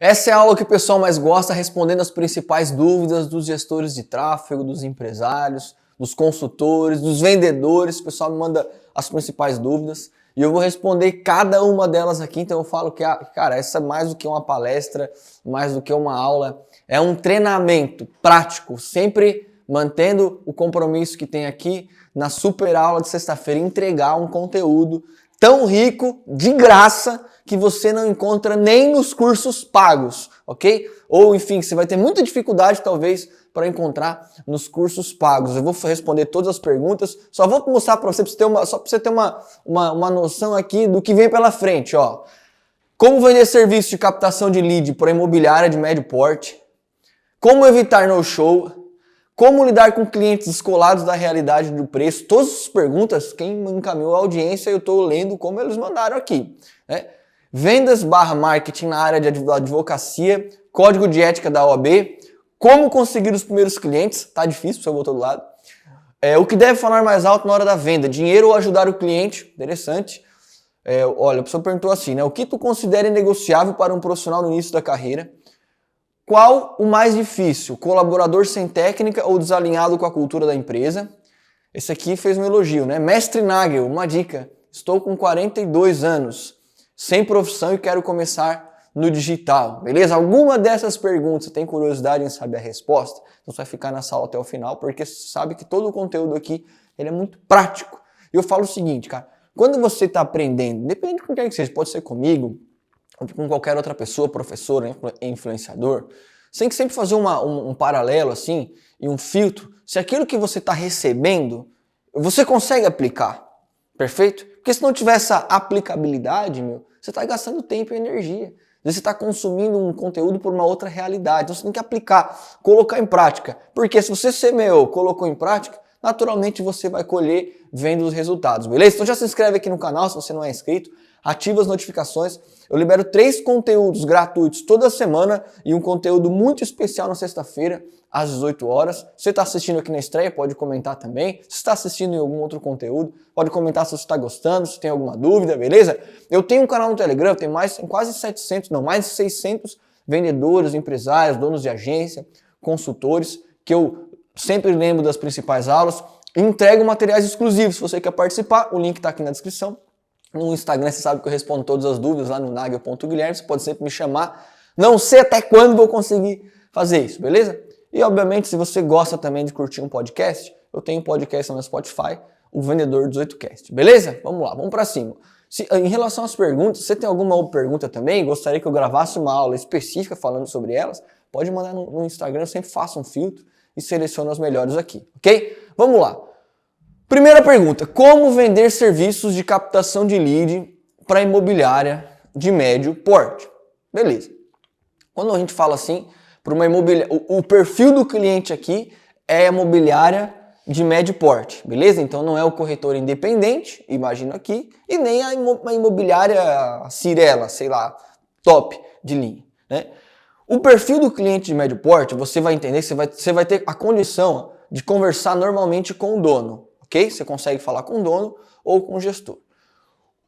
Essa é a aula que o pessoal mais gosta, respondendo as principais dúvidas dos gestores de tráfego, dos empresários, dos consultores, dos vendedores. O pessoal me manda as principais dúvidas e eu vou responder cada uma delas aqui. Então eu falo que, cara, essa é mais do que uma palestra, mais do que uma aula, é um treinamento prático, sempre mantendo o compromisso que tem aqui na super aula de sexta-feira, entregar um conteúdo tão rico, de graça, que você não encontra nem nos cursos pagos, ok? Ou, enfim, você vai ter muita dificuldade, talvez, para encontrar nos cursos pagos. Eu vou responder todas as perguntas, só vou mostrar para você, só para você ter uma noção aqui do que vem pela frente, ó. Como vender serviço de captação de lead para imobiliária de médio porte, como evitar no-show, como lidar com clientes descolados da realidade do preço. Todas as perguntas, quem me encaminhou a audiência, eu estou lendo como eles mandaram aqui, né? Vendas/marketing na área de advocacia, código de ética da OAB, como conseguir os primeiros clientes, tá difícil, você botou do lado. O que deve falar mais alto na hora da venda, dinheiro ou ajudar o cliente, interessante. Olha, a pessoa perguntou assim, né? O que tu considera inegociável para um profissional no início da carreira? Qual o mais difícil? Colaborador sem técnica ou desalinhado com a cultura da empresa? Esse aqui fez um elogio, né? Mestre Nagel, uma dica. Estou com 42 anos, sem profissão e quero começar no digital. Beleza? Alguma dessas perguntas você tem curiosidade em saber a resposta? Então você vai ficar nessa aula até o final, porque você sabe que todo o conteúdo aqui ele é muito prático. E eu falo o seguinte, cara. Quando você está aprendendo, independente de quem quer que seja, pode ser comigo, com qualquer outra pessoa, professor, influenciador, você tem que sempre fazer um paralelo assim e um filtro. Se aquilo que você está recebendo, você consegue aplicar, perfeito? Porque se não tiver essa aplicabilidade, você está gastando tempo e energia. Você está consumindo um conteúdo por uma outra realidade. Então você tem que aplicar, colocar em prática. Porque se você semeou, colocou em prática, naturalmente você vai colher vendo os resultados, beleza? Então já se inscreve aqui no canal se você não é inscrito. Ativa as notificações. Eu libero 3 conteúdos gratuitos toda semana e um conteúdo muito especial na sexta-feira, às 18 horas. Se você está assistindo aqui na estreia, pode comentar também. Se está assistindo em algum outro conteúdo, pode comentar se você está gostando, se tem alguma dúvida, beleza? Eu tenho um canal no Telegram, tem quase 700, não, mais de 600 vendedores, empresários, donos de agência, consultores, que eu sempre lembro das principais aulas e entrego materiais exclusivos. Se você quer participar, o link está aqui na descrição. No Instagram você sabe que eu respondo todas as dúvidas lá no nagel.guilherme, você pode sempre me chamar. Não sei até quando vou conseguir fazer isso, beleza? E obviamente se você gosta também de curtir um podcast, eu tenho um podcast no Spotify, o Vendedor 18Cast, beleza? Vamos lá, vamos para cima. Em relação às perguntas, você tem alguma pergunta também? Gostaria que eu gravasse uma aula específica falando sobre elas? Pode mandar no Instagram, eu sempre faço um filtro e seleciono as melhores aqui, ok? Vamos lá. Primeira pergunta, como vender serviços de captação de lead para imobiliária de médio porte? Beleza. Quando a gente fala assim, para uma imobiliária, o perfil do cliente aqui é a imobiliária de médio porte, beleza? Então não é o corretor independente, imagino aqui, e nem a imobiliária Cirela, sei lá, top de linha, né? O perfil do cliente de médio porte, você vai entender que você vai ter a condição de conversar normalmente com o dono. Ok? Você consegue falar com o dono ou com o gestor.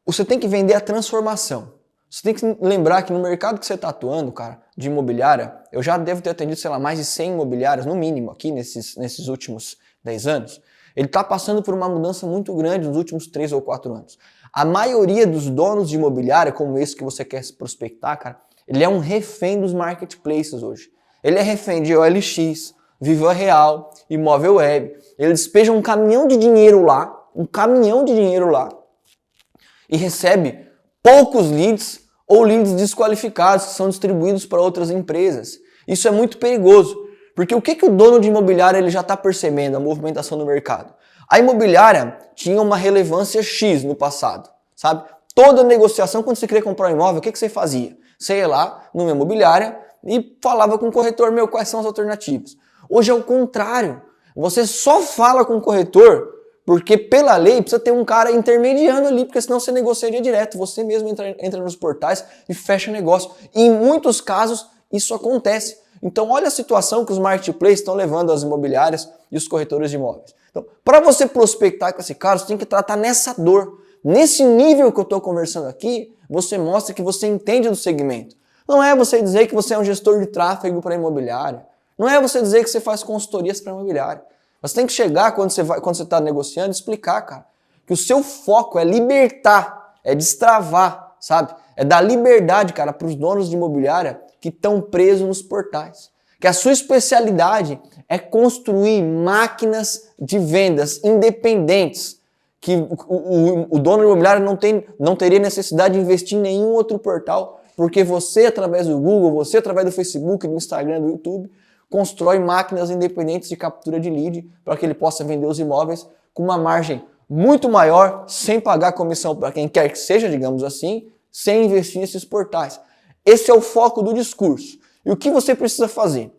Você tem que vender a transformação. Você tem que lembrar que no mercado que você está atuando, cara, de imobiliária, eu já devo ter atendido, sei lá, mais de 100 imobiliárias, no mínimo, aqui nesses últimos 10 anos. Ele está passando por uma mudança muito grande nos últimos 3 ou 4 anos. A maioria dos donos de imobiliária, como esse que você quer se prospectar, cara, ele é um refém dos marketplaces hoje. Ele é refém de OLX, Viva Real, Imóvel Web. Ele despeja um caminhão de dinheiro lá, e recebe poucos leads ou leads desqualificados que são distribuídos para outras empresas. Isso é muito perigoso, porque o que o dono de imobiliária ele já está percebendo, a movimentação do mercado? A imobiliária tinha uma relevância X no passado, sabe? Toda negociação, quando você queria comprar um imóvel, o que você fazia? Você ia lá numa imobiliária e falava com o corretor, quais são as alternativas? Hoje é o contrário. Você só fala com o corretor porque pela lei precisa ter um cara intermediando ali, porque senão você negociaria direto. Você mesmo entra nos portais e fecha negócio. E em muitos casos isso acontece. Então olha a situação que os marketplaces estão levando as imobiliárias e os corretores de imóveis. Então, para você prospectar com esse cara, você tem que tratar nessa dor. Nesse nível que eu estou conversando aqui, você mostra que você entende do segmento. Não é você dizer que você é um gestor de tráfego para imobiliária. Não é você dizer que você faz consultorias para imobiliária. Você tem que chegar quando você está negociando e explicar, cara, que o seu foco é libertar, é destravar, sabe? É dar liberdade, cara, para os donos de imobiliária que estão presos nos portais. Que a sua especialidade é construir máquinas de vendas independentes, que o dono imobiliário não teria necessidade de investir em nenhum outro portal, porque você, através do Google, você, através do Facebook, do Instagram, do YouTube, constrói máquinas independentes de captura de lead para que ele possa vender os imóveis com uma margem muito maior, sem pagar comissão para quem quer que seja, digamos assim, sem investir nesses portais. Esse é o foco do discurso. E o que você precisa fazer?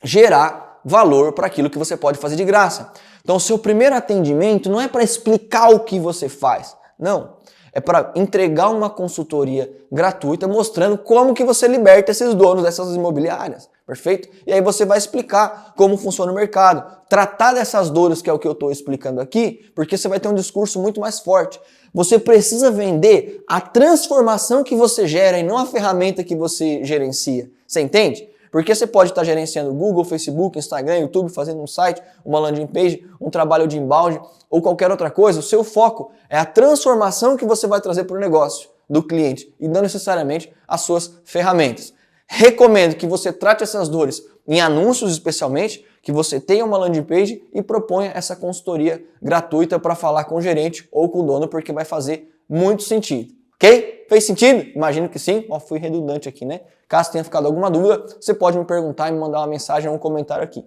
Gerar valor para aquilo que você pode fazer de graça. Então, o seu primeiro atendimento não é para explicar o que você faz. Não. É para entregar uma consultoria gratuita mostrando como que você liberta esses donos dessas imobiliárias. Perfeito? E aí você vai explicar como funciona o mercado. Tratar dessas dores, que é o que eu estou explicando aqui, porque você vai ter um discurso muito mais forte. Você precisa vender a transformação que você gera e não a ferramenta que você gerencia. Você entende? Porque você pode estar gerenciando Google, Facebook, Instagram, YouTube, fazendo um site, uma landing page, um trabalho de inbound ou qualquer outra coisa. O seu foco é a transformação que você vai trazer para o negócio do cliente e não necessariamente as suas ferramentas. Recomendo que você trate essas dores em anúncios especialmente, que você tenha uma landing page e proponha essa consultoria gratuita para falar com o gerente ou com o dono, porque vai fazer muito sentido. Ok? Fez sentido? Imagino que sim. Fui redundante aqui, né? Caso tenha ficado alguma dúvida, você pode me perguntar e me mandar uma mensagem ou um comentário aqui.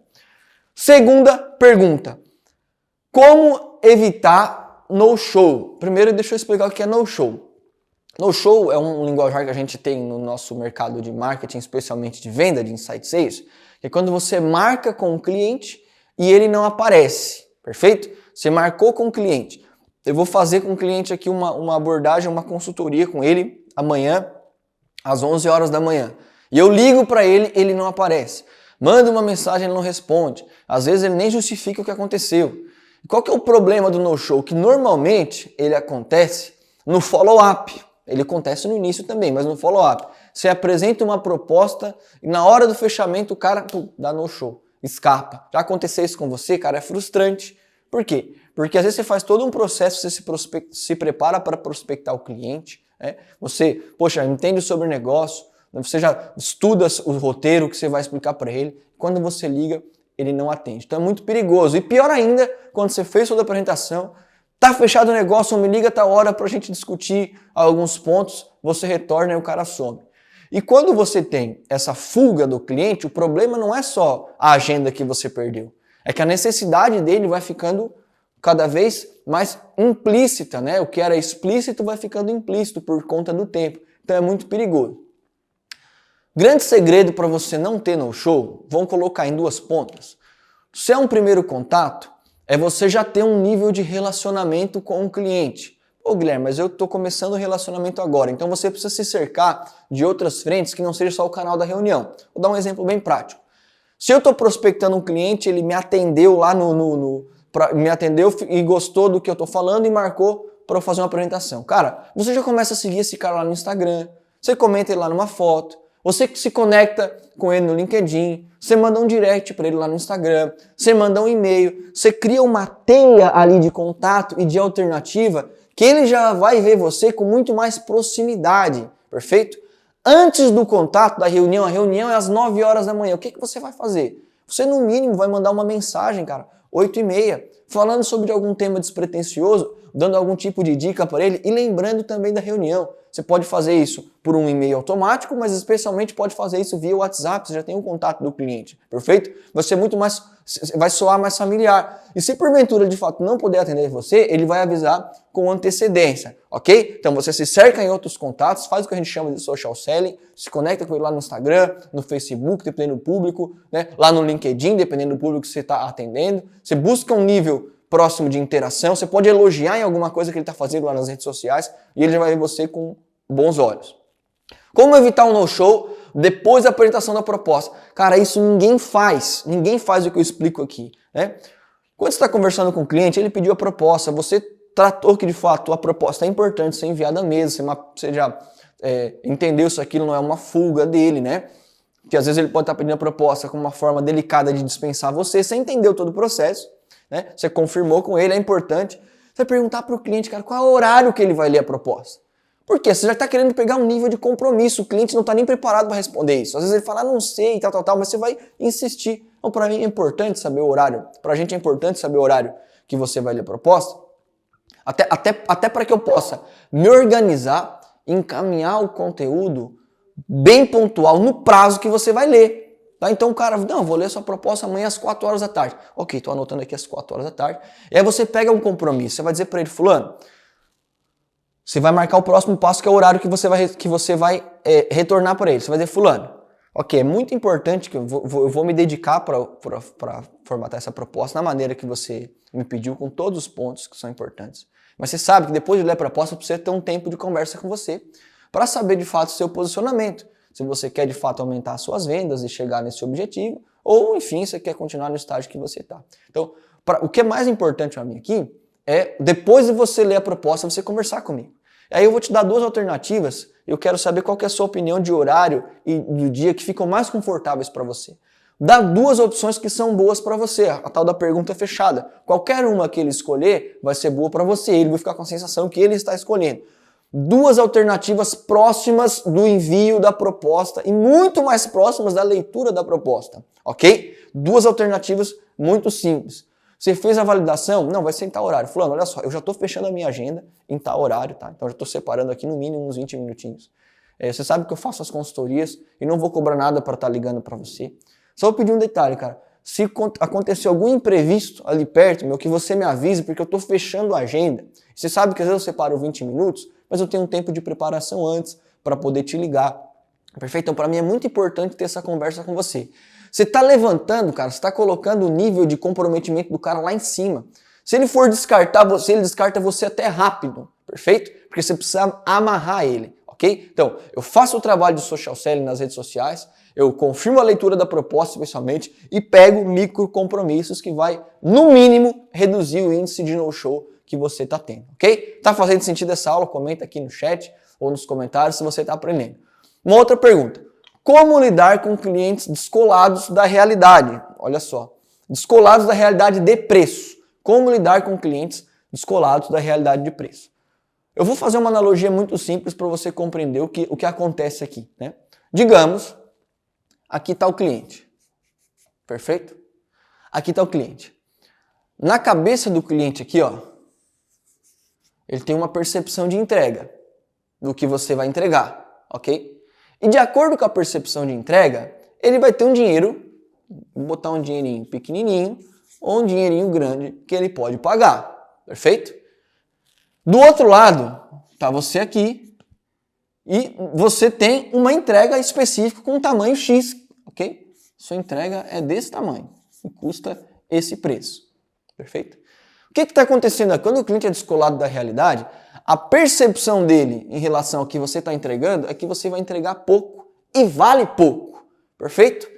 Segunda pergunta. Como evitar no-show? Primeiro, deixa eu explicar o que é no-show. No-show é um linguajar que a gente tem no nosso mercado de marketing, especialmente de venda, de insight sales, que é quando você marca com o cliente e ele não aparece. Perfeito? Você marcou com o cliente. Eu vou fazer com o cliente aqui uma abordagem, uma consultoria com ele amanhã, às 11 horas da manhã. E eu ligo para ele, ele não aparece. Manda uma mensagem, ele não responde. Às vezes ele nem justifica o que aconteceu. E qual que é o problema do no-show? Que normalmente ele acontece no follow-up. Ele acontece no início também, mas no follow-up. Você apresenta uma proposta e na hora do fechamento o cara dá no-show, escapa. Já aconteceu isso com você, cara? É frustrante. Por quê? Porque às vezes você faz todo um processo, você se prepara para prospectar o cliente, né? Você, entende sobre o negócio, você já estuda o roteiro que você vai explicar para ele. Quando você liga, ele não atende. Então é muito perigoso. E pior ainda, quando você fez toda a apresentação, tá fechado o negócio, me liga, tá hora para a gente discutir alguns pontos, você retorna e o cara some. E quando você tem essa fuga do cliente, o problema não é só a agenda que você perdeu. É que a necessidade dele vai ficando cada vez mais implícita, né? O que era explícito vai ficando implícito por conta do tempo. Então é muito perigoso. Grande segredo para você não ter no-show, vamos colocar em duas pontas. Se é um primeiro contato, é você já ter um nível de relacionamento com o cliente. Pô, Guilherme, mas eu estou começando o relacionamento agora, então você precisa se cercar de outras frentes que não seja só o canal da reunião. Vou dar um exemplo bem prático. Se eu estou prospectando um cliente, ele me atendeu lá me atendeu e gostou do que eu estou falando e marcou para eu fazer uma apresentação. Cara, você já começa a seguir esse cara lá no Instagram, você comenta ele lá numa foto, você se conecta com ele no LinkedIn, você manda um direct para ele lá no Instagram, você manda um e-mail, você cria uma teia ali de contato e de alternativa que ele já vai ver você com muito mais proximidade, perfeito? Antes do contato da reunião, a reunião é às 9 horas da manhã, o que você vai fazer? Você no mínimo vai mandar uma mensagem, cara, 8h30, falando sobre algum tema despretensioso, dando algum tipo de dica para ele e lembrando também da reunião. Você pode fazer isso por um e-mail automático, mas especialmente pode fazer isso via WhatsApp, você já tem um contato do cliente, perfeito? Vai soar mais familiar. E se porventura de fato não puder atender você, ele vai avisar com antecedência, ok? Então você se cerca em outros contatos, faz o que a gente chama de social selling, se conecta com ele lá no Instagram, no Facebook, dependendo do público, né? Lá no LinkedIn, dependendo do público que você está atendendo. Você busca um nível próximo de interação, você pode elogiar em alguma coisa que ele está fazendo lá nas redes sociais e ele já vai ver você com bons olhos. Como evitar um no-show depois da apresentação da proposta? Cara, isso ninguém faz o que eu explico aqui, né? Quando você está conversando com o cliente, ele pediu a proposta, você tratou que de fato a proposta é importante ser enviada à mesa, você já entendeu se aquilo não é uma fuga dele, né? Que às vezes ele pode estar pedindo a proposta com uma forma delicada de dispensar você, você entendeu todo o processo, né? Você confirmou com ele, é importante você perguntar para o cliente, cara, qual é o horário que ele vai ler a proposta. Por quê? Você já está querendo pegar um nível de compromisso, o cliente não está nem preparado para responder isso. Às vezes ele fala, não sei, tal, mas você vai insistir. Então, para mim é importante saber o horário, para a gente é importante saber o horário que você vai ler a proposta, até para que eu possa me organizar, encaminhar o conteúdo bem pontual no prazo que você vai ler. Tá? Então o cara, não, vou ler sua proposta amanhã às 4 horas da tarde. Ok, estou anotando aqui às 4 horas da tarde. E aí você pega um compromisso, você vai dizer para ele, fulano, você vai marcar o próximo passo, que é o horário que você vai retornar para ele. Você vai dizer, fulano, ok, é muito importante que eu vou me dedicar para formatar essa proposta na maneira que você me pediu, com todos os pontos que são importantes. Mas você sabe que depois de ler a proposta, precisa ter um tempo de conversa com você para saber de fato o seu posicionamento. Se você quer de fato aumentar as suas vendas e chegar nesse objetivo, ou enfim, você quer continuar no estágio que você está. Então, o que é mais importante para mim aqui é, depois de você ler a proposta, você conversar comigo. Aí eu vou te dar 2 alternativas, eu quero saber qual que é a sua opinião de horário e do dia que ficam mais confortáveis para você. Dá 2 opções que são boas para você, a tal da pergunta fechada. Qualquer uma que ele escolher vai ser boa para você, ele vai ficar com a sensação que ele está escolhendo. 2 alternativas próximas do envio da proposta e muito mais próximas da leitura da proposta, ok? 2 alternativas muito simples. Você fez a validação? Não, vai ser em tal horário. Fulano, olha só, eu já estou fechando a minha agenda em tal horário, tá? Então eu já estou separando aqui no mínimo uns 20 minutinhos. Você sabe que eu faço as consultorias e não vou cobrar nada para estar ligando para você. Só vou pedir um detalhe, cara. Se acontecer algum imprevisto ali perto, que você me avise, porque eu estou fechando a agenda. Você sabe que às vezes eu separo 20 minutos, mas eu tenho um tempo de preparação antes para poder te ligar. Perfeito? Então, para mim é muito importante ter essa conversa com você. Você está levantando, cara, você está colocando o nível de comprometimento do cara lá em cima. Se ele for descartar você, ele descarta você até rápido. Perfeito? Porque você precisa amarrar ele, ok? Então, eu faço o trabalho de social selling nas redes sociais, eu confirmo a leitura da proposta, especialmente, e pego micro compromissos que vai, no mínimo, reduzir o índice de no-show que você está tendo, ok? Tá fazendo sentido essa aula? Comenta aqui no chat ou nos comentários se você está aprendendo. Uma outra pergunta. Como lidar com clientes descolados da realidade? Olha só. Descolados da realidade de preço. Como lidar com clientes descolados da realidade de preço? Eu vou fazer uma analogia muito simples para você compreender o que acontece aqui, né? Digamos, aqui está o cliente. Perfeito? Aqui está o cliente. Na cabeça do cliente aqui, ó, ele tem uma percepção de entrega do que você vai entregar, ok? E de acordo com a percepção de entrega, ele vai ter um dinheiro, vou botar um dinheirinho pequenininho ou um dinheirinho grande que ele pode pagar, perfeito? Do outro lado, tá você aqui e você tem uma entrega específica com um tamanho X, ok? Sua entrega é desse tamanho e custa esse preço, perfeito? O que está acontecendo aqui? Quando o cliente é descolado da realidade, a percepção dele em relação ao que você está entregando é que você vai entregar pouco e vale pouco, perfeito?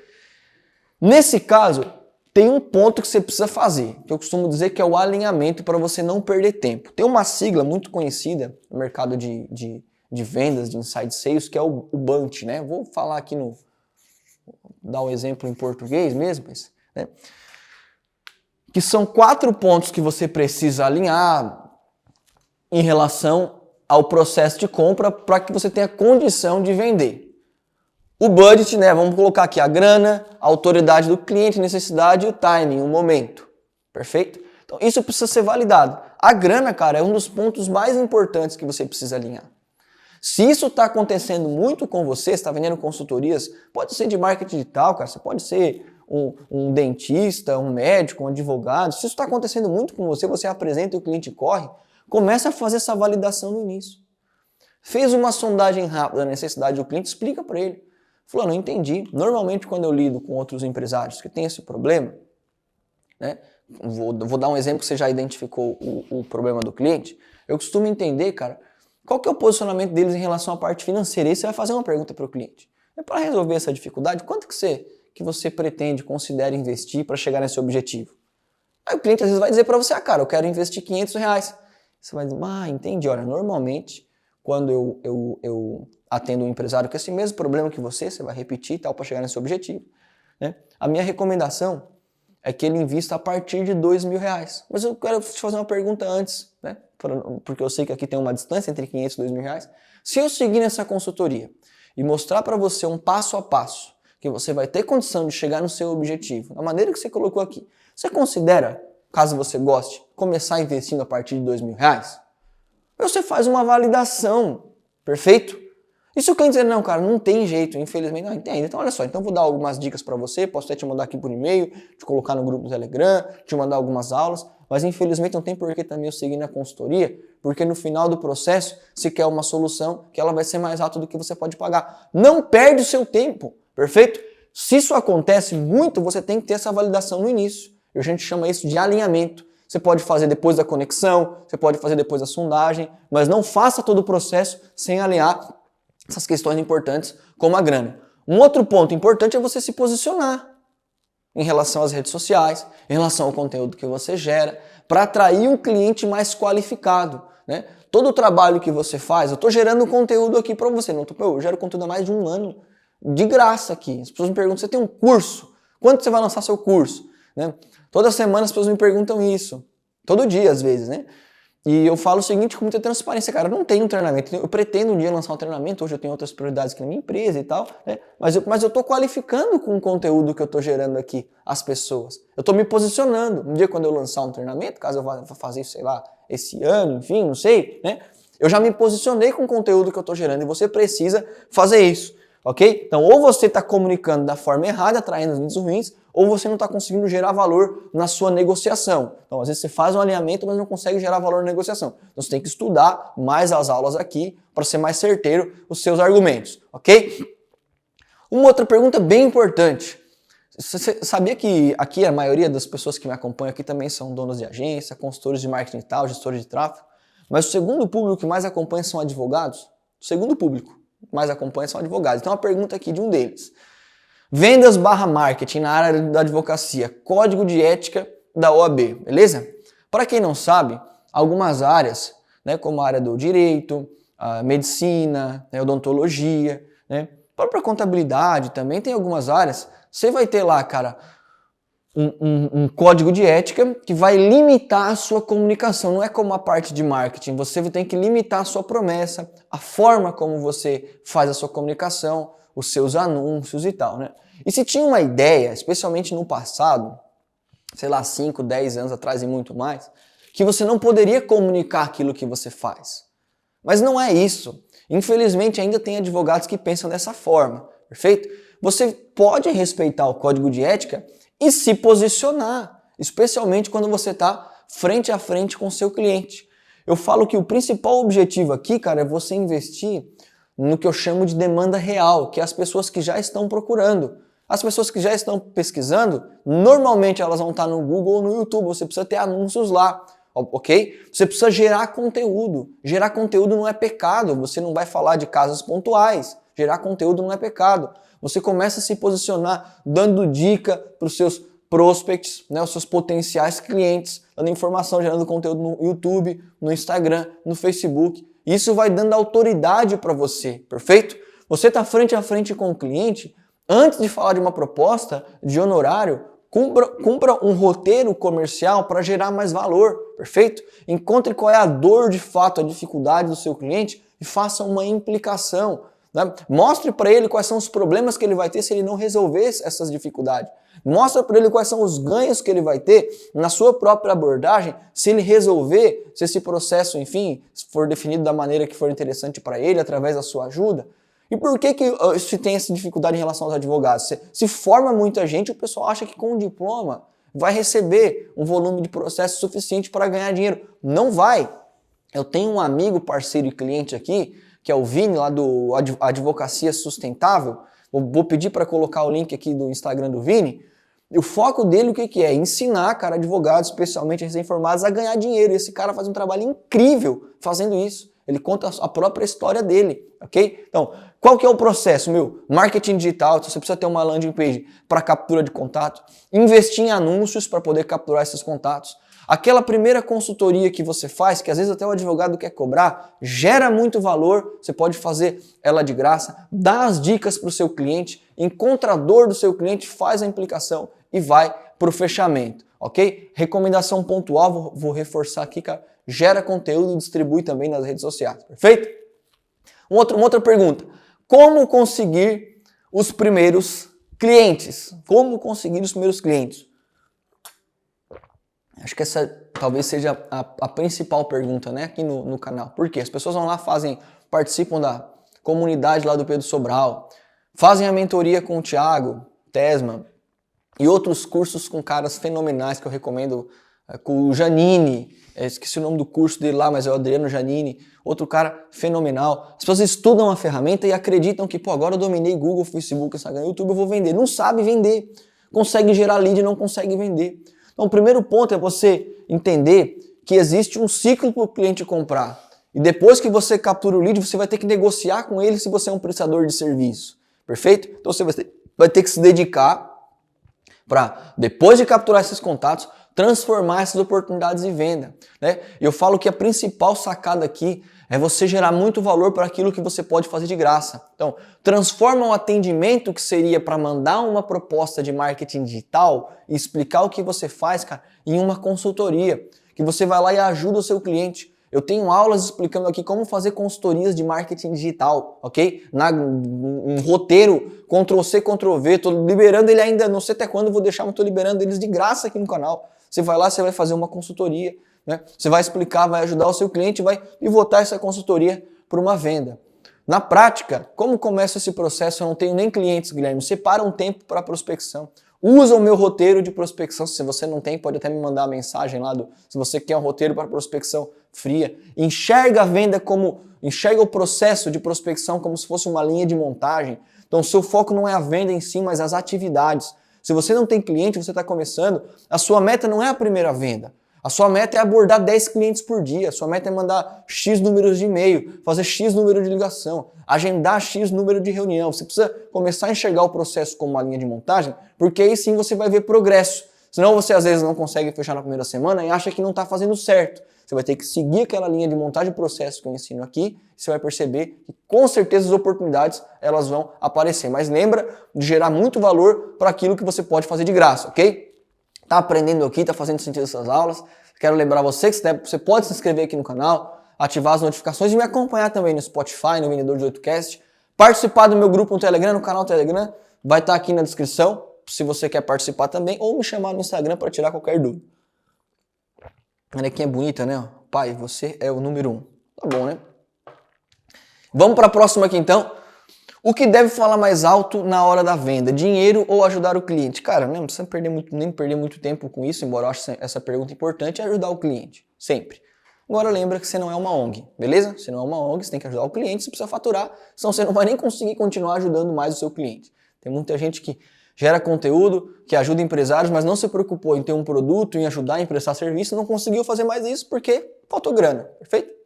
Nesse caso, tem um ponto que você precisa fazer, que eu costumo dizer que é o alinhamento para você não perder tempo. Tem uma sigla muito conhecida no mercado de vendas, de inside sales, que é o BUNT, né? Vou falar aqui dar um exemplo em português mesmo, né? Que são 4 pontos que você precisa alinhar em relação ao processo de compra para que você tenha condição de vender. O budget, né? Vamos colocar aqui a grana, a autoridade do cliente, necessidade e o timing, o momento. Perfeito? Então isso precisa ser validado. A grana, cara, é um dos pontos mais importantes que você precisa alinhar. Se isso está acontecendo muito com você, está vendendo consultorias, pode ser de marketing digital, cara, você pode ser um dentista, um médico, um advogado. Se isso está acontecendo muito com você, você apresenta e o cliente corre, começa a fazer essa validação no início. Fez uma sondagem rápida da necessidade do cliente, explica para ele. Falou, não entendi. Normalmente quando eu lido com outros empresários que têm esse problema, né, vou dar um exemplo que você já identificou o problema do cliente, eu costumo entender, cara, qual que é o posicionamento deles em relação à parte financeira. E aí você vai fazer uma pergunta para o cliente. Para resolver essa dificuldade, quanto que você pretende, considera investir para chegar nesse objetivo? Aí o cliente às vezes vai dizer para você, cara, eu quero investir R$500. Você vai dizer, entendi, olha, normalmente quando eu atendo um empresário com esse mesmo problema que você vai repetir e tal para chegar nesse objetivo, né? A minha recomendação é que ele invista a partir de R$2.000. Mas eu quero te fazer uma pergunta antes, né? Porque eu sei que aqui tem uma distância entre 500 e R$2.000. Se eu seguir nessa consultoria e mostrar para você um passo a passo que você vai ter condição de chegar no seu objetivo, da maneira que você colocou aqui, você considera, caso você goste, começar investindo a partir de R$2.000? Você faz uma validação, perfeito? Isso quer dizer, não, cara, não tem jeito, infelizmente, não entende. Então, olha só, então vou dar algumas dicas para você, posso até te mandar aqui por e-mail, te colocar no grupo do Telegram, te mandar algumas aulas, mas infelizmente não tem por que também eu seguir na consultoria, porque no final do processo, se quer uma solução, que ela vai ser mais alta do que você pode pagar. Não perde o seu tempo, perfeito? Se isso acontece muito, você tem que ter essa validação no início. A gente chama isso de alinhamento. Você pode fazer depois da conexão, você pode fazer depois da sondagem, mas não faça todo o processo sem alinhar essas questões importantes como a grana. Um outro ponto importante é você se posicionar em relação às redes sociais, em relação ao conteúdo que você gera, para atrair um cliente mais qualificado, né? Todo o trabalho que você faz, eu estou gerando conteúdo aqui para você, eu gero conteúdo há mais de 1 ano, de graça aqui. As pessoas me perguntam, você tem um curso? Quando você vai lançar seu curso? Né? Toda semana as pessoas me perguntam isso, todo dia às vezes, né? E eu falo o seguinte com muita transparência, cara, eu não tenho um treinamento, eu pretendo um dia lançar um treinamento, hoje eu tenho outras prioridades aqui na minha empresa e tal, né? Mas eu tô qualificando com o conteúdo que eu tô gerando aqui as pessoas. Eu tô me posicionando. Um dia quando eu lançar um treinamento, caso eu vá fazer isso, sei lá, esse ano, enfim, não sei, né? Eu já me posicionei com o conteúdo que eu tô gerando e você precisa fazer isso, ok? Então, ou você está comunicando da forma errada, atraindo os leads ruins, ou você não está conseguindo gerar valor na sua negociação. Então, às vezes você faz um alinhamento, mas não consegue gerar valor na negociação. Então, você tem que estudar mais as aulas aqui para ser mais certeiro os seus argumentos, ok? Uma outra pergunta bem importante. Você sabia que aqui a maioria das pessoas que me acompanham aqui também são donos de agência, consultores de marketing e tal, gestores de tráfego, mas o segundo público que mais acompanha são advogados? O segundo público que mais acompanha são advogados. Então, uma pergunta aqui de um deles. Vendas/marketing na área da advocacia, código de ética da OAB, beleza? Para quem não sabe, algumas áreas, né, como a área do direito, a medicina, né, odontologia, né, própria contabilidade também, tem algumas áreas, você vai ter lá, cara, um código de ética que vai limitar a sua comunicação. Não é como a parte de marketing, você tem que limitar a sua promessa, a forma como você faz a sua comunicação, os seus anúncios e tal, né? E se tinha uma ideia, especialmente no passado, sei lá, 5, 10 anos atrás e muito mais, que você não poderia comunicar aquilo que você faz. Mas não é isso. Infelizmente ainda tem advogados que pensam dessa forma, perfeito? Você pode respeitar o código de ética e se posicionar, especialmente quando você está frente a frente com o seu cliente. Eu falo que o principal objetivo aqui, cara, é você investir no que eu chamo de demanda real, que é as pessoas que já estão procurando. As pessoas que já estão pesquisando, normalmente elas vão estar no Google ou no YouTube, você precisa ter anúncios lá, ok? Você precisa gerar conteúdo. Gerar conteúdo não é pecado, você não vai falar de casos pontuais. Gerar conteúdo não é pecado. Você começa a se posicionar dando dica para os seus prospects, né, os seus potenciais clientes, dando informação, gerando conteúdo no YouTube, no Instagram, no Facebook. Isso vai dando autoridade para você, perfeito? Você está frente a frente com o cliente, antes de falar de uma proposta de honorário, cumpra um roteiro comercial para gerar mais valor, perfeito? Encontre qual é a dor de fato, a dificuldade do seu cliente e faça uma implicação. Né? Mostre para ele quais são os problemas que ele vai ter se ele não resolver essas dificuldades. Mostre para ele quais são os ganhos que ele vai ter na sua própria abordagem se ele resolver, se esse processo, enfim, for definido da maneira que for interessante para ele, através da sua ajuda. E por que se tem essa dificuldade em relação aos advogados? Se forma muita gente, o pessoal acha que com o diploma vai receber um volume de processo suficiente para ganhar dinheiro. Não vai. Eu tenho um amigo, parceiro e cliente aqui, que é o Vini, lá do Advocacia Sustentável. Vou pedir para colocar o link aqui do Instagram do Vini. O foco dele, o que é? Ensinar, cara, advogados, especialmente recém-formados, a ganhar dinheiro. E esse cara faz um trabalho incrível fazendo isso. Ele conta a própria história dele, ok? Então, qual que é o processo, meu? Marketing digital, você precisa ter uma landing page para captura de contato, investir em anúncios para poder capturar esses contatos. Aquela primeira consultoria que você faz, que às vezes até o advogado quer cobrar, gera muito valor, você pode fazer ela de graça, dá as dicas para o seu cliente, encontra a dor do seu cliente, faz a implicação e vai para o fechamento, ok? Recomendação pontual, vou reforçar aqui, cara, gera conteúdo e distribui também nas redes sociais, perfeito? Uma outra pergunta, como conseguir os primeiros clientes? Como conseguir os primeiros clientes? Acho que essa talvez seja a principal pergunta, né, aqui no canal. Por quê? As pessoas vão lá, participam da comunidade lá do Pedro Sobral, fazem a mentoria com o Thiago Tesma e outros cursos com caras fenomenais que eu recomendo, com o Janine, esqueci o nome do curso dele lá, mas é o Adriano Janine, outro cara fenomenal. As pessoas estudam a ferramenta e acreditam que, pô, agora eu dominei Google, Facebook, Instagram, YouTube, eu vou vender. Não sabe vender. Consegue gerar lead e não consegue vender. Então, o primeiro ponto é você entender que existe um ciclo para o cliente comprar. E depois que você captura o lead, você vai ter que negociar com ele se você é um prestador de serviço. Perfeito? Então, você vai ter que se dedicar para, depois de capturar esses contatos, transformar essas oportunidades em venda, né? Eu falo que a principal sacada aqui é você gerar muito valor para aquilo que você pode fazer de graça. Então, transforma um atendimento que seria para mandar uma proposta de marketing digital e explicar o que você faz, cara, em uma consultoria, que você vai lá e ajuda o seu cliente. Eu tenho aulas explicando aqui como fazer consultorias de marketing digital, ok? Um roteiro, Ctrl+C, Ctrl+V, tô liberando ele ainda, não sei até quando vou deixar, mas tô liberando eles de graça aqui no canal. Você vai lá, você vai fazer uma consultoria, né? Você vai explicar, vai ajudar o seu cliente, vai pivotar essa consultoria para uma venda. Na prática, como começa esse processo? Eu não tenho nem clientes, Guilherme. Separa um tempo para prospecção. Usa o meu roteiro de prospecção. Se você não tem, pode até me mandar uma mensagem lá se você quer um roteiro para prospecção fria. Enxerga a venda enxerga o processo de prospecção como se fosse uma linha de montagem. Então, o seu foco não é a venda em si, mas as atividades. Se você não tem cliente, você está começando, a sua meta não é a primeira venda. A sua meta é abordar 10 clientes por dia. A sua meta é mandar X números de e-mail, fazer X número de ligação, agendar X número de reunião. Você precisa começar a enxergar o processo como uma linha de montagem, porque aí sim você vai ver progresso. Senão você às vezes não consegue fechar na primeira semana e acha que não está fazendo certo. Você vai ter que seguir aquela linha de montagem de processo que eu ensino aqui e você vai perceber que com certeza as oportunidades elas vão aparecer. Mas lembra de gerar muito valor para aquilo que você pode fazer de graça, ok? Tá aprendendo aqui, tá fazendo sentido essas aulas. Quero lembrar você que você pode se inscrever aqui no canal, ativar as notificações e me acompanhar também no Spotify, no Vendedor 18Cast. Participar do meu grupo no Telegram, no canal Telegram, vai estar aqui na descrição, se você quer participar também, ou me chamar no Instagram para tirar qualquer dúvida. Olha que é bonita, né? Pai, você é o número 1. Tá bom, né? Vamos para a próxima aqui então. O que deve falar mais alto na hora da venda? Dinheiro ou ajudar o cliente? Cara, não precisa nem perder muito tempo com isso, embora eu ache essa pergunta importante, é ajudar o cliente, sempre. Agora lembra que você não é uma ONG, beleza? Você não é uma ONG, você tem que ajudar o cliente, você precisa faturar, senão você não vai nem conseguir continuar ajudando mais o seu cliente. Tem muita gente que gera conteúdo, que ajuda empresários, mas não se preocupou em ter um produto, em ajudar, em prestar serviço, não conseguiu fazer mais isso porque faltou grana, perfeito?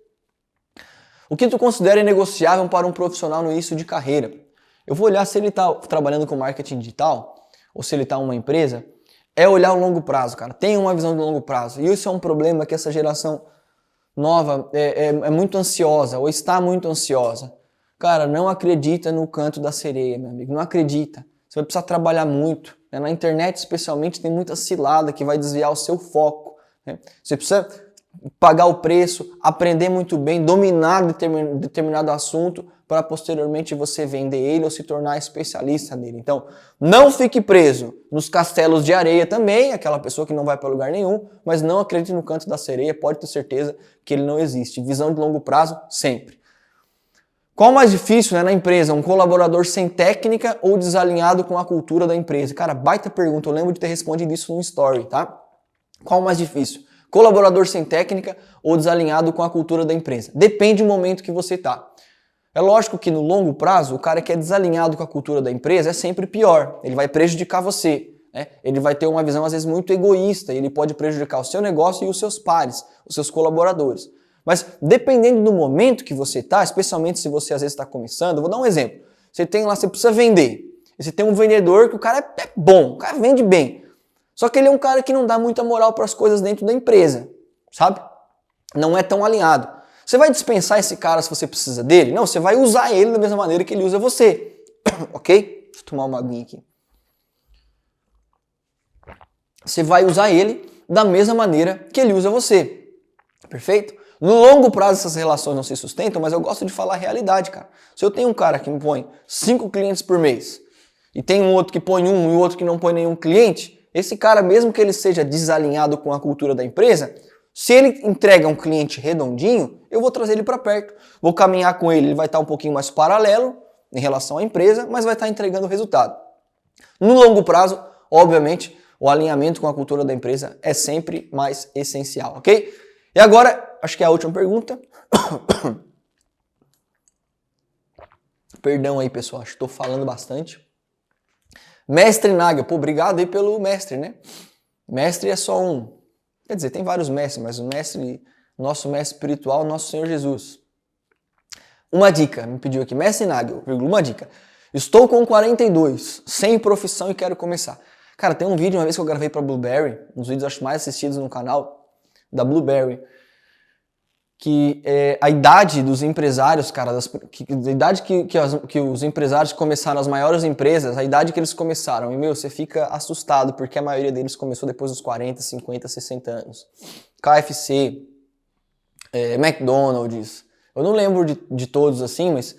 O que tu considera inegociável para um profissional no início de carreira? Eu vou olhar se ele está trabalhando com marketing digital ou se ele está em uma empresa, é olhar o longo prazo, cara. Tem uma visão de longo prazo. E isso é um problema que essa geração nova é muito ansiosa ou está muito ansiosa. Cara, não acredita no canto da sereia, meu amigo. Não acredita. Você vai precisar trabalhar muito. Né? Na internet, especialmente, tem muita cilada que vai desviar o seu foco. Né? Você precisa pagar o preço, aprender muito bem, dominar determinado assunto para posteriormente você vender ele ou se tornar especialista nele. Então, não fique preso nos castelos de areia também, aquela pessoa que não vai para lugar nenhum, mas não acredite no canto da sereia, pode ter certeza que ele não existe. Visão de longo prazo, sempre. Qual o mais difícil, né, na empresa? Um colaborador sem técnica ou desalinhado com a cultura da empresa? Cara, baita pergunta, eu lembro de ter respondido isso no story, tá? Qual o mais difícil? Colaborador sem técnica ou desalinhado com a cultura da empresa? Depende do momento que você está. É lógico que no longo prazo, o cara que é desalinhado com a cultura da empresa é sempre pior. Ele vai prejudicar você. Né? Ele vai ter uma visão às vezes muito egoísta. Ele pode prejudicar o seu negócio e os seus pares, os seus colaboradores. Mas dependendo do momento que você está, especialmente se você às vezes está começando, eu vou dar um exemplo. Você tem lá, você precisa vender. E você tem um vendedor que o cara é bom, o cara vende bem. Só que ele é um cara que não dá muita moral para as coisas dentro da empresa, sabe? Não é tão alinhado. Você vai dispensar esse cara se você precisa dele? Não, você vai usar ele da mesma maneira que ele usa você. Ok? Deixa eu tomar uma aguinha aqui. Você vai usar ele da mesma maneira que ele usa você. Perfeito? No longo prazo essas relações não se sustentam, mas eu gosto de falar a realidade, cara. Se eu tenho um cara que me põe 5 clientes por mês e tem um outro que põe um e o outro que não põe nenhum cliente, esse cara, mesmo que ele seja desalinhado com a cultura da empresa, se ele entrega um cliente redondinho, eu vou trazer ele para perto. Vou caminhar com ele, ele vai estar um pouquinho mais paralelo em relação à empresa, mas vai estar entregando resultado. No longo prazo, obviamente, o alinhamento com a cultura da empresa é sempre mais essencial, ok? E agora, acho que é a última pergunta. Perdão aí, pessoal, acho que estou falando bastante. Mestre Nagel, pô, obrigado aí pelo mestre, né? Mestre é só um. Quer dizer, tem vários mestres, mas o mestre, nosso mestre espiritual, nosso Senhor Jesus. Uma dica, me pediu aqui, Mestre Nagel, uma dica. Estou com 42, sem profissão e quero começar. Cara, tem um vídeo uma vez que eu gravei para Blueberry, um dos vídeos acho mais assistidos no canal da Blueberry, que a idade dos empresários, cara, a idade que os empresários começaram, as maiores empresas, a idade que eles começaram, e meu, você fica assustado, porque a maioria deles começou depois dos 40, 50, 60 anos. KFC, McDonald's, eu não lembro de todos assim, mas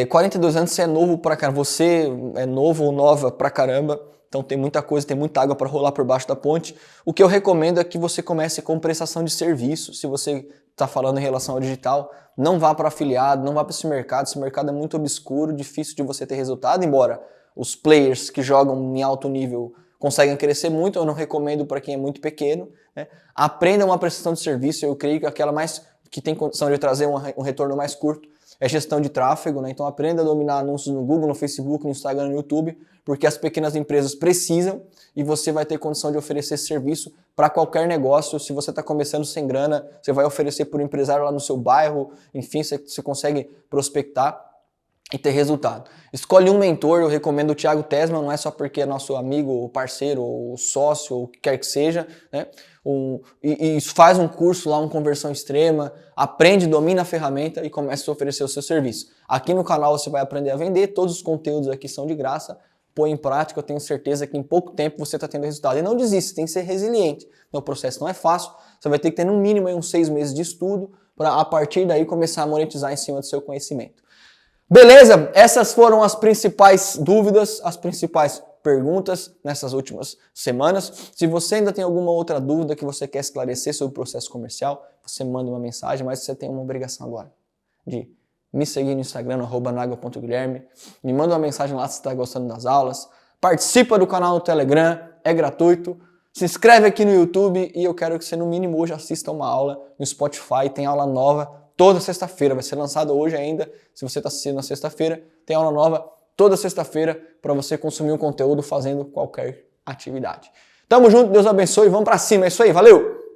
42 anos você é novo pra caramba, você é novo ou nova pra caramba, então tem muita coisa, tem muita água para rolar por baixo da ponte. O que eu recomendo é que você comece com prestação de serviço. Se você está falando em relação ao digital, não vá para afiliado, não vá para esse mercado é muito obscuro, difícil de você ter resultado, embora os players que jogam em alto nível conseguem crescer muito, eu não recomendo para quem é muito pequeno, né? Aprenda uma prestação de serviço, eu creio que aquela que tem condição de trazer um retorno mais curto é gestão de tráfego, né? Então aprenda a dominar anúncios no Google, no Facebook, no Instagram, no YouTube, porque as pequenas empresas precisam e você vai ter condição de oferecer esse serviço para qualquer negócio. Se você está começando sem grana, você vai oferecer para um empresário lá no seu bairro, enfim, você consegue prospectar e ter resultado. Escolhe um mentor, eu recomendo o Thiago Tesman, não é só porque é nosso amigo, parceiro, ou sócio, ou o que quer que seja, né? E faz um curso lá, uma conversão extrema, aprende, domina a ferramenta e começa a oferecer o seu serviço. Aqui no canal você vai aprender a vender, todos os conteúdos aqui são de graça, põe em prática, eu tenho certeza que em pouco tempo você está tendo resultado. E não desiste, tem que ser resiliente. Então, o processo não é fácil, você vai ter que ter no mínimo uns 6 meses de estudo para a partir daí começar a monetizar em cima do seu conhecimento. Beleza? Essas foram as principais dúvidas, as principais perguntas nessas últimas semanas. Se você ainda tem alguma outra dúvida que você quer esclarecer sobre o processo comercial, você manda uma mensagem, mas você tem uma obrigação agora de me seguir no Instagram, @nagel.guilherme, me manda uma mensagem lá se você está gostando das aulas, participa do canal no Telegram, é gratuito, se inscreve aqui no YouTube e eu quero que você no mínimo hoje assista uma aula no Spotify, tem aula nova toda sexta-feira, vai ser lançado hoje ainda, se você está assistindo na sexta-feira, tem aula nova toda sexta-feira para você consumir um conteúdo fazendo qualquer atividade. Tamo junto, Deus abençoe, vamos para cima, é isso aí, valeu!